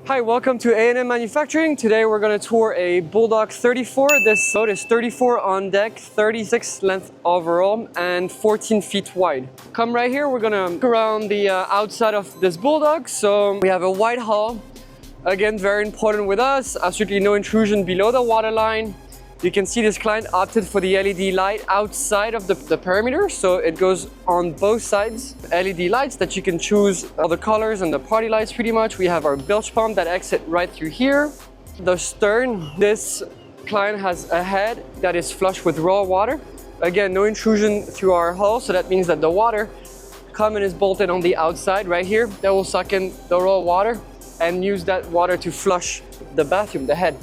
Hi, welcome to A&M Manufacturing. Today we're going to tour a Bulldog 34. This boat is 34 on deck, 36 length overall, and 14 feet wide. Come right here, we're going to look around the outside of this Bulldog. So we have a wide hull. Again, very important with us. Absolutely no intrusion below the waterline. You can see this client opted for the LED light outside of the perimeter, so it goes on both sides. LED lights that you can choose all the colors and the party lights pretty much. We have our bilge pump that exit right through here. The stern, this client has a head that is flush with raw water. Again, no intrusion through our hull, so that means that the water coming is bolted on the outside right here. That will suck in the raw water and use that water to flush the bathroom, the head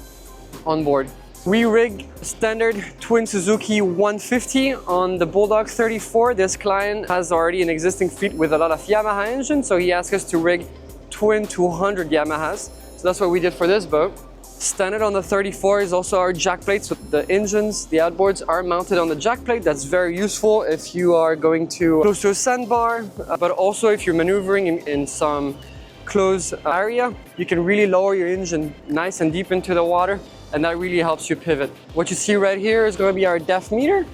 on board. We rig standard twin Suzuki 150 on the Bulldog 34. This client has already an existing fleet with a lot of Yamaha engines, so he asked us to rig twin 200 Yamahas. So that's what we did for this boat. Standard on the 34 is also our jack plate. So the engines, the outboards are mounted on the jack plate. That's very useful if you are going to close to a sandbar, but also if you're maneuvering in some closed area, you can really lower your engine nice and deep into the water, and that really helps you pivot. What you see right here is going to be our depth meter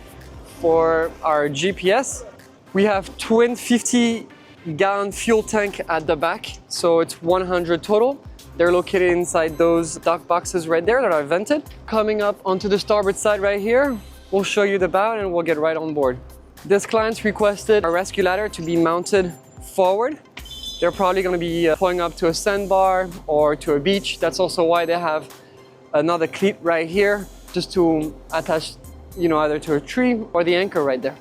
for our GPS. We have twin 50-gallon fuel tank at the back, so it's 100 total. They're located inside those dock boxes right there that are vented. Coming up onto the starboard side right here, we'll show you the bow and we'll get right on board. This client's requested a rescue ladder to be mounted forward. They're probably going to be pulling up to a sandbar or to a beach. That's also why they have another cleat right here, just to attach, either to a tree or the anchor right there.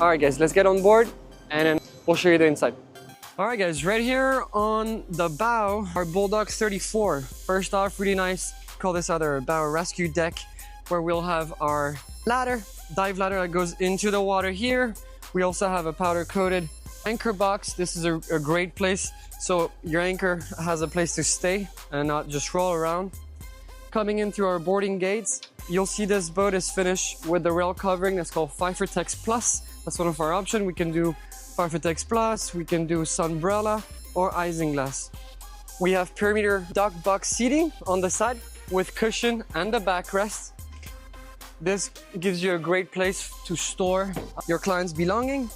All right, guys, let's get on board and then we'll show you the inside. All right, guys, right here on the bow, our Bulldog 34. First off, really nice, call this either bow rescue deck, where we'll have our ladder, dive ladder that goes into the water here. We also have a powder coated anchor box. This is a great place, so your anchor has a place to stay and not just roll around. Coming in through our boarding gates, you'll see this boat is finished with the rail covering that's called Fibertex Plus. That's one of our options. We can do Fibertex Plus, we can do Sunbrella or Isinglass. We have perimeter dock box seating on the side with cushion and the backrest. This gives you a great place to store your client's belongings.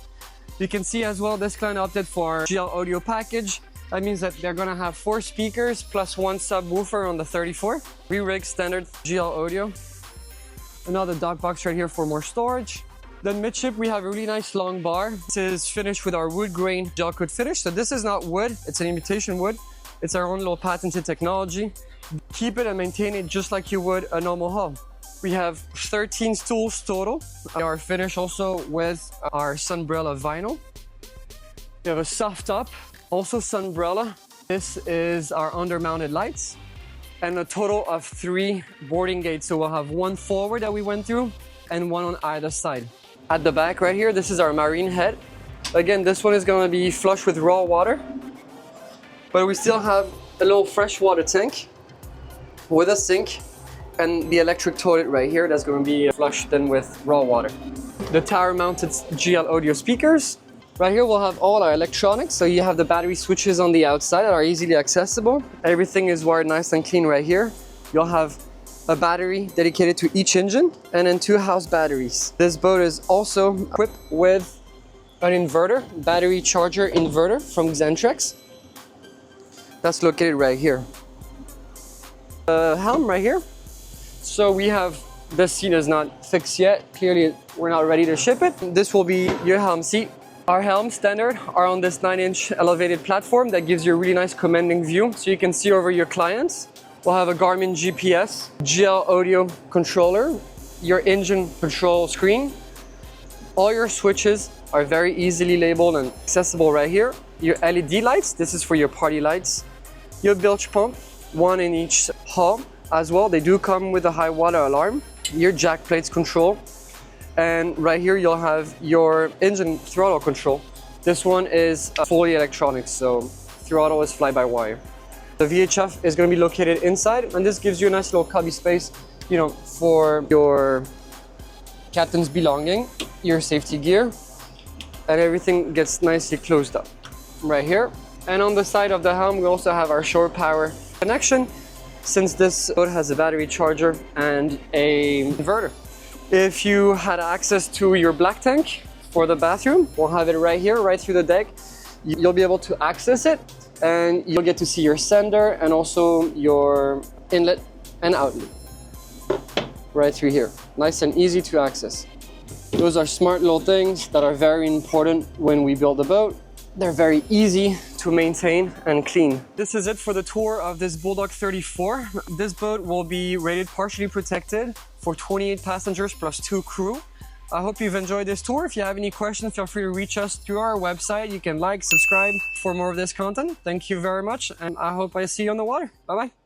You can see as well, this client opted for our GL audio package. That means that they're gonna have 4 speakers plus 1 subwoofer on the 34. We rig standard GL audio. Another dock box right here for more storage. Then midship, we have a really nice long bar. This is finished with our wood grain gel coat finish. So this is not wood, it's an imitation wood. It's our own little patented technology. Keep it and maintain it just like you would a normal hull. We have 13 stools total. Our finish also with our Sunbrella vinyl. We have a soft top, also Sunbrella. This is our undermounted lights and a total of 3 boarding gates. So we'll have 1 forward that we went through and 1 on either side. At the back right here, this is our marine head. Again, this one is going to be flush with raw water, but we still have a little freshwater tank with a sink and the electric toilet right here that's going to be flushed then with raw water. The tower mounted GL audio speakers. Right here we'll have all our electronics, so you have the battery switches on the outside that are easily accessible. Everything is wired nice and clean right here. You'll have a battery dedicated to each engine and then 2 house batteries. This boat is also equipped with an inverter, battery charger inverter from Xentrex. That's located right here. The helm right here. So we have, this seat is not fixed yet. Clearly we're not ready to ship it. This will be your helm seat. Our helms standard are on this 9-inch elevated platform that gives you a really nice commanding view so you can see over your clients. We'll have a Garmin GPS, GL audio controller, your engine control screen. All your switches are very easily labeled and accessible right here. Your LED lights, this is for your party lights. Your bilge pump, 1 in each hull as well. They do come with a high water alarm. Your jack plates control. And right here you'll have your engine throttle control. This one is fully electronic, so throttle is fly-by-wire. The VHF is going to be located inside, and this gives you a nice little cubby space, for your captain's belonging, your safety gear, and everything gets nicely closed up right here. And on the side of the helm, we also have our shore power connection, since this boat has a battery charger and a inverter. If you had access to your black tank for the bathroom, we'll have it right here, right through the deck. You'll be able to access it, and you'll get to see your sender and also your inlet and outlet right through here. Nice and easy to access. Those are smart little things that are very important when we build a boat. They're very easy to maintain and clean. This is it for the tour of this Bulldog 34. This boat will be rated partially protected for 28 passengers plus 2 crew. I hope you've enjoyed this tour. If you have any questions, feel free to reach us through our website. You can like, subscribe for more of this content. Thank you very much, and I hope I see you on the water. Bye-bye.